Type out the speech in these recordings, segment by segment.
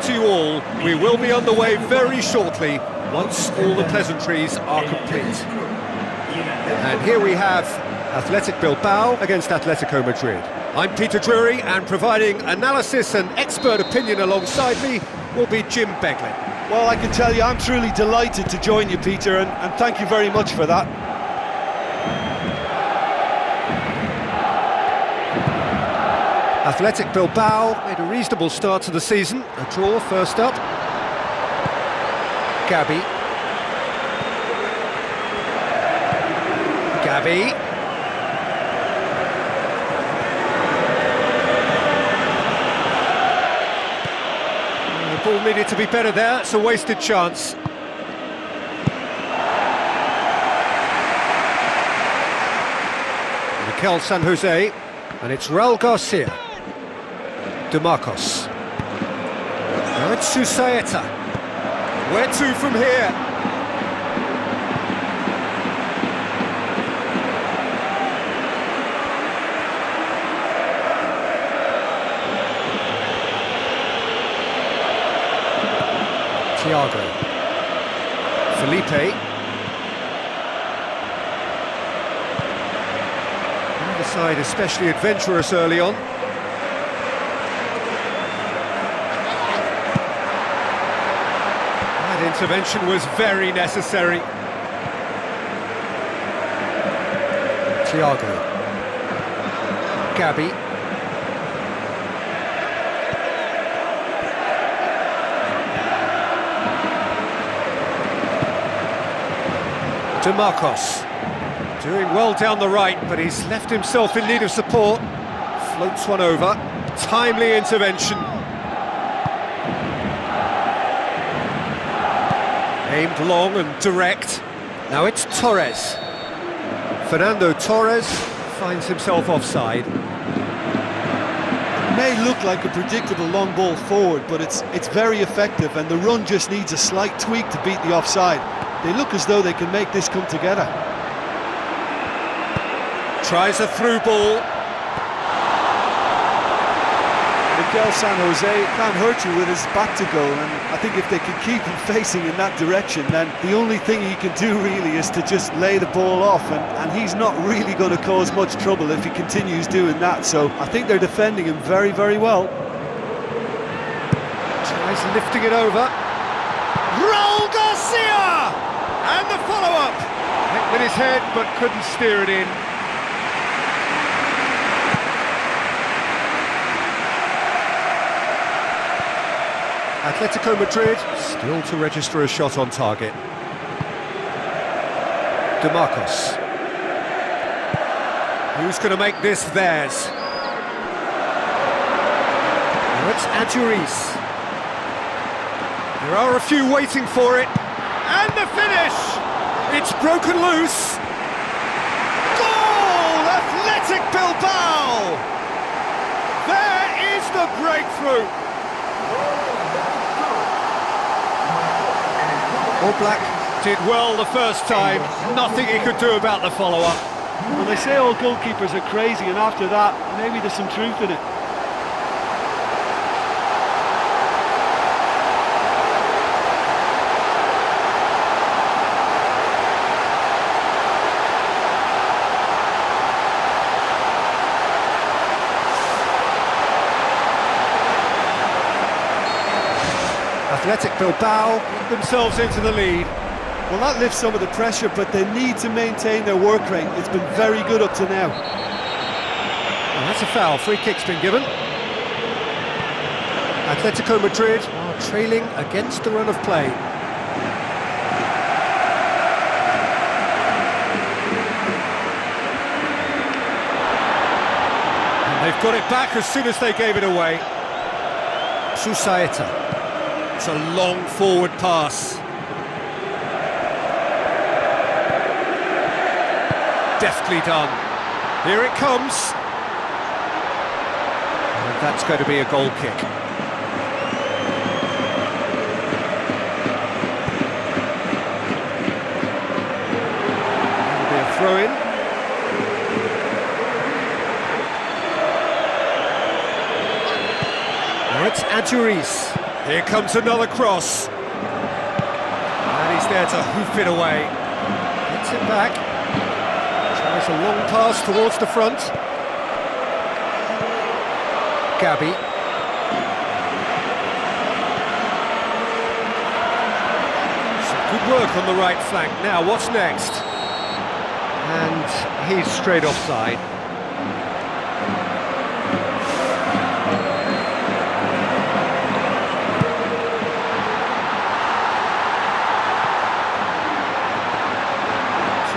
to you all, we will be underway very shortly once all the pleasantries are complete. And here we have Athletic Bilbao against Atletico Madrid. I'm Peter Drury, and providing analysis and expert opinion alongside me will be Jim Beglin. Well, I can tell you I'm truly delighted to join you, Peter, and thank you very much for that. Athletic Bilbao made a reasonable start to the season. A draw first up. Gabi. The ball needed to be better there. It's a wasted chance. Mikel San Jose, and it's Raul Garcia. De Marcos. Now it's Susaeta. Where to from here? Thiago. Felipe. The side especially adventurous early on. Intervention was very necessary. Thiago. Gabi. De Marcos. Doing well down the right, but he's left himself in need of support. Floats one over. Timely intervention. Aimed long and direct. Now it's Torres. Fernando Torres finds himself offside. It may look like a predictable long ball forward, but it's very effective, and the run just needs a slight tweak to beat the offside. They look as though they can make this come together. Tries a through ball. Mikel San Jose can't hurt you with his back to goal, and I think if they can keep him facing in that direction, then the only thing he can do really is to just lay the ball off, and he's not really going to cause much trouble if he continues doing that, so I think they're defending him very, very well. Tries lifting it over. Raul Garcia! And the follow-up! Hit with his head, but couldn't steer it in. Atletico Madrid still to register a shot on target. De Marcos. Who's going to make this theirs? Now it's Adjuris. There are a few waiting for it. And the finish! It's broken loose. Goal! Athletic Bilbao! There is the breakthrough. All Black did well the first time, nothing he could do about the follow-up. Well, they say all goalkeepers are crazy, and after that, maybe there's some truth in it. Athletic Bilbao put themselves into the lead. Well, that lifts some of the pressure, but they need to maintain their work rate. It's been very good up to now. And that's a foul. Free kick's been given. Atletico Madrid are trailing against the run of play. And they've got it back as soon as they gave it away. Susaeta. It's a long forward pass. Deftly done. Here it comes. And that's going to be a goal kick. It'll be a throw-in. Now it's Adjuris. Here comes another cross. And he's there to hoof it away. Gets it back. Tries a long pass towards the front. Gabby. Some good work on the right flank. Now, what's next? And he's straight offside.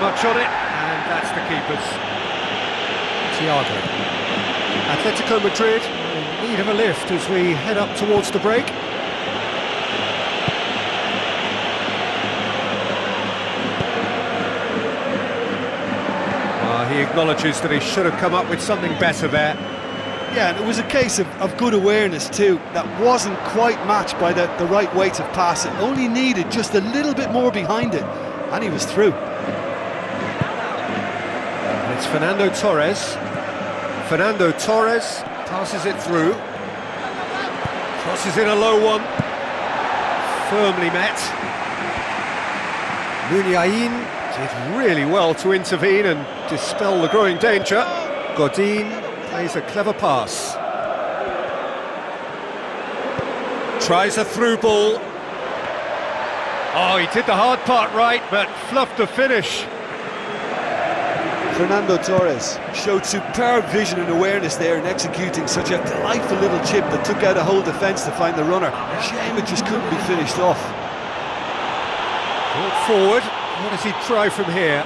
Much on it, and that's the keeper's. Thiago. Atletico Madrid in need of a lift as we head up towards the break. He acknowledges that he should have come up with something better there. Yeah, and it was a case of good awareness too. That wasn't quite matched by the right weight of pass. It only needed just a little bit more behind it, and he was through. It's Fernando Torres. Fernando Torres passes it through. Crosses in a low one. Firmly met. Muniain did really well to intervene and dispel the growing danger. Godin plays a clever pass. Tries a through ball. Oh, he did the hard part right, but fluffed the finish. Fernando Torres showed superb vision and awareness there in executing such a delightful little chip that took out a whole defence to find the runner. Shame it just couldn't be finished off. Brought forward. What does he try from here?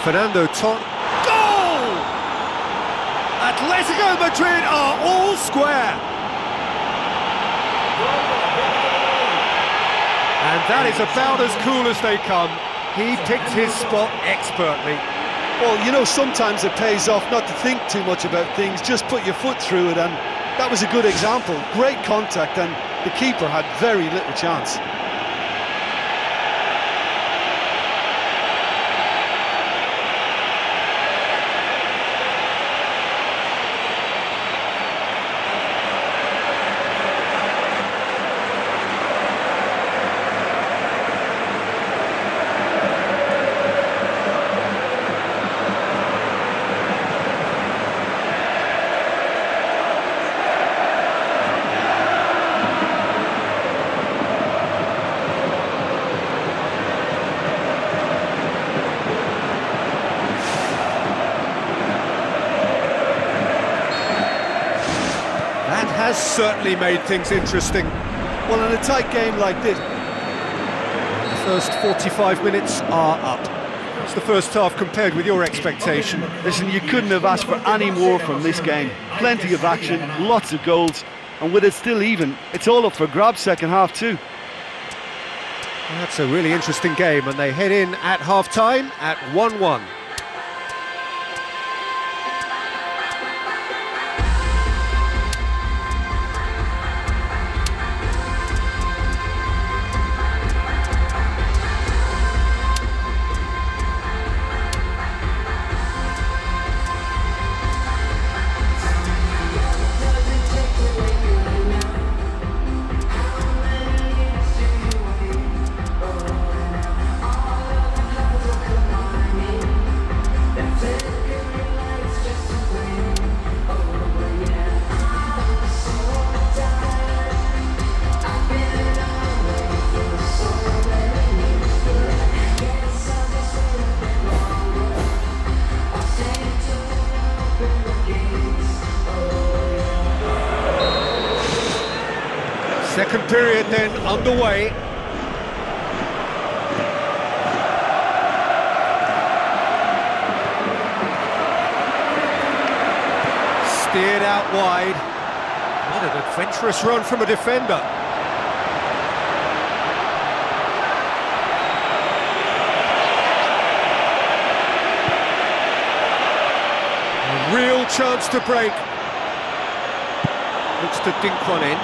Fernando Torres. Goal! Atletico Madrid are all square. And that is about as cool as they come. He picked his spot expertly. Well, you know, sometimes it pays off not to think too much about things, just put your foot through it, and that was a good example. Great contact, and the keeper had very little chance. Has certainly made things interesting. Well, in a tight game like this, the first 45 minutes are up. What's the first half compared with your expectation? Listen, you couldn't have asked for any more from this game. Plenty of action, lots of goals, and with it still even, it's all up for grabs second half too. That's a really interesting game, and they head in at half-time at 1-1. Second period then underway. Steered out wide. What an adventurous run from a defender. A real chance to break. Looks to dink one in.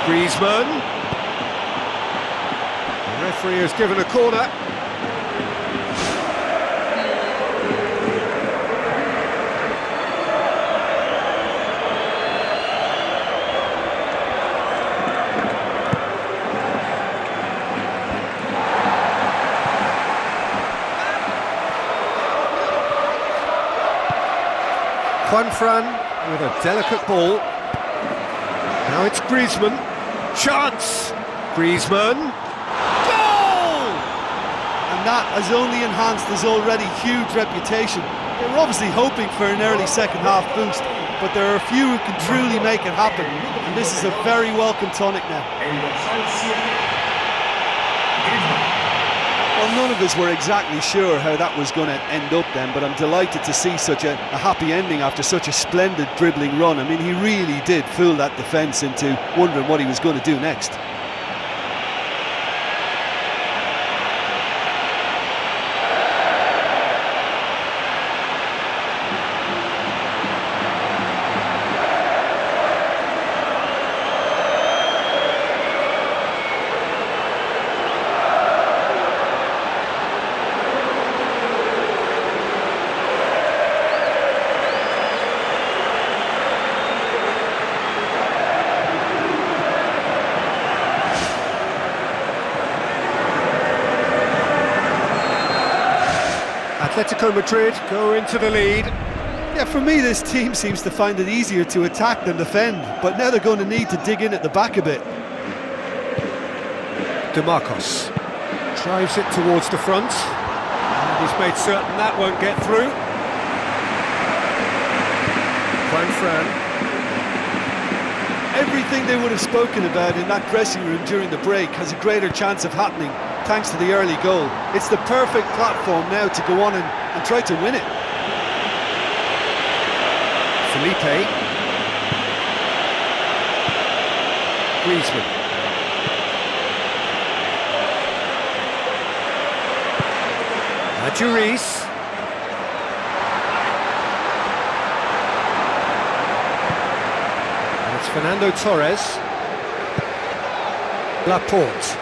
Griezmann. The referee has given a corner. Juan Fran with a delicate ball. Now it's Griezmann. Chance! Griezmann. Goal! And that has only enhanced his already huge reputation. They were obviously hoping for an early second-half boost, but there are a few who can truly make it happen, and this is a very welcome tonic now. Well, none of us were exactly sure how that was going to end up then, but I'm delighted to see such a happy ending after such a splendid dribbling run. I mean, he really did fool that defence into wondering what he was going to do next. Atletico Madrid go into the lead. Yeah, for me this team seems to find it easier to attack than defend, but now they're going to need to dig in at the back a bit. DeMarcos drives it towards the front, and he's made certain that won't get through. Juan Fran. Everything they would have spoken about in that dressing room during the break has a greater chance of happening thanks to the early goal. It's the perfect platform now to go on and try to win it. Felipe. Griezmann. Juris. And it's Fernando Torres. Laporte.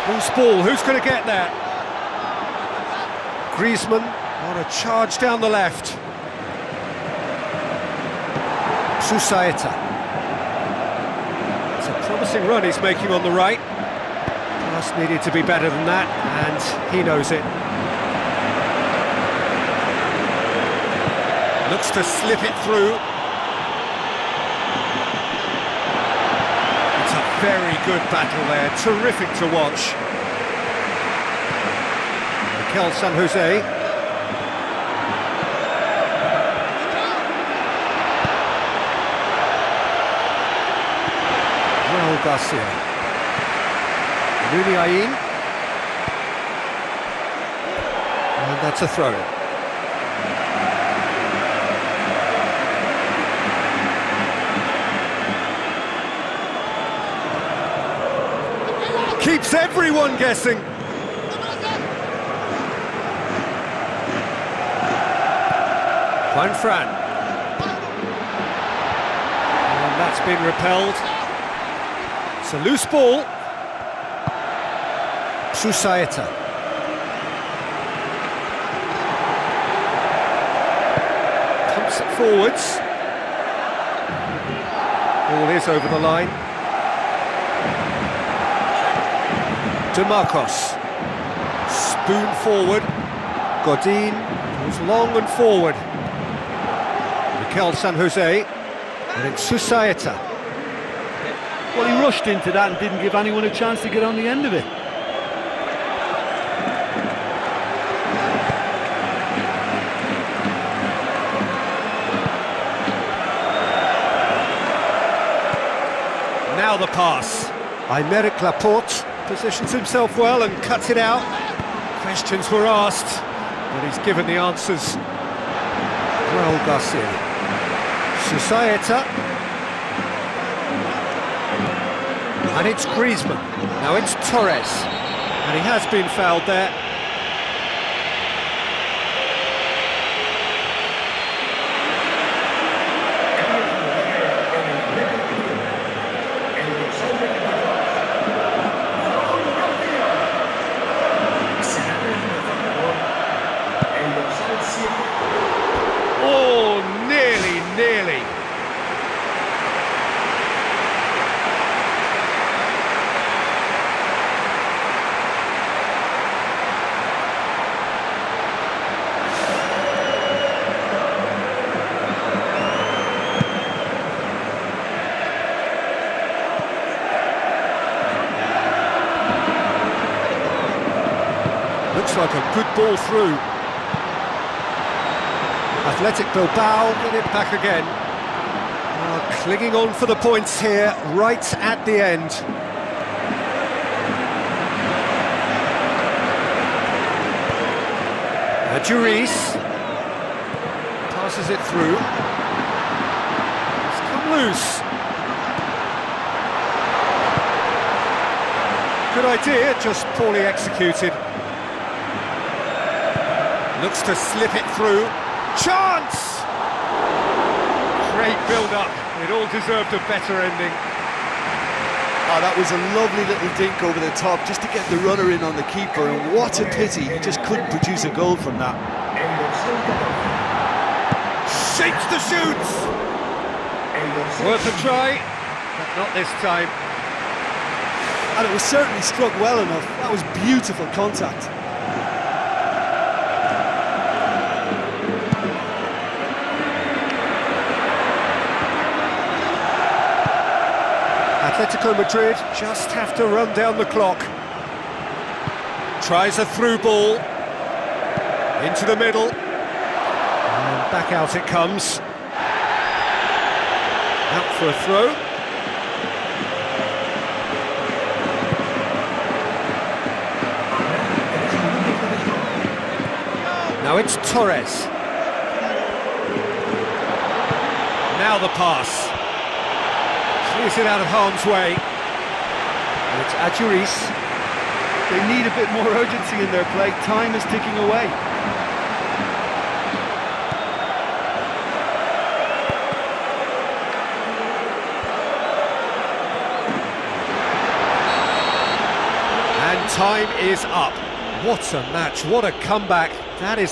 Loose ball, who's going to get there? Griezmann on a charge down the left. Susaeta. It's a promising run he's making on the right. Pass needed to be better than that, and he knows it. Looks to slip it through. It's a very good battle there, terrific to watch. Mikel San Jose. Raul Garcia. Muniain. And that's a throw. Keeps everyone guessing. Juan Fran. And that's been repelled. It's a loose ball. Susaeta. Pumps it forwards. Ball is over the line. DeMarcos. Spoon forward. Godin goes long and forward. Mikel San Jose. And it's Susaeta. Well, he rushed into that and didn't give anyone a chance to get on the end of it. Now the pass. Aymeric Laporte positions himself well and cuts it out. Questions were asked, but he's given the answers. Raul Garcia. Susaeta. And it's Griezmann. Now it's Torres. And he has been fouled there. Oh, nearly. like a good ball through. Athletic Bilbao get it back again. Clinging on for the points here, right at the end. Juris passes it through. It's come loose. Good idea, just poorly executed. Looks to slip it through. Chance! Great build-up. It all deserved a better ending. Oh, that was a lovely little dink over the top just to get the runner in on the keeper, and what a pity he just couldn't produce a goal from that. Shapes the shoots! Worth a try, but not this time. And it was certainly struck well enough. That was beautiful contact. Atletico Madrid just have to run down the clock. Tries a through ball. Into the middle. And back out it comes. Out for a throw. Now it's Torres. Now the pass. Clears it out of harm's way. And it's Adjuris. They need a bit more urgency in their play. Time is ticking away. And time is up. What a match, what a comeback. That is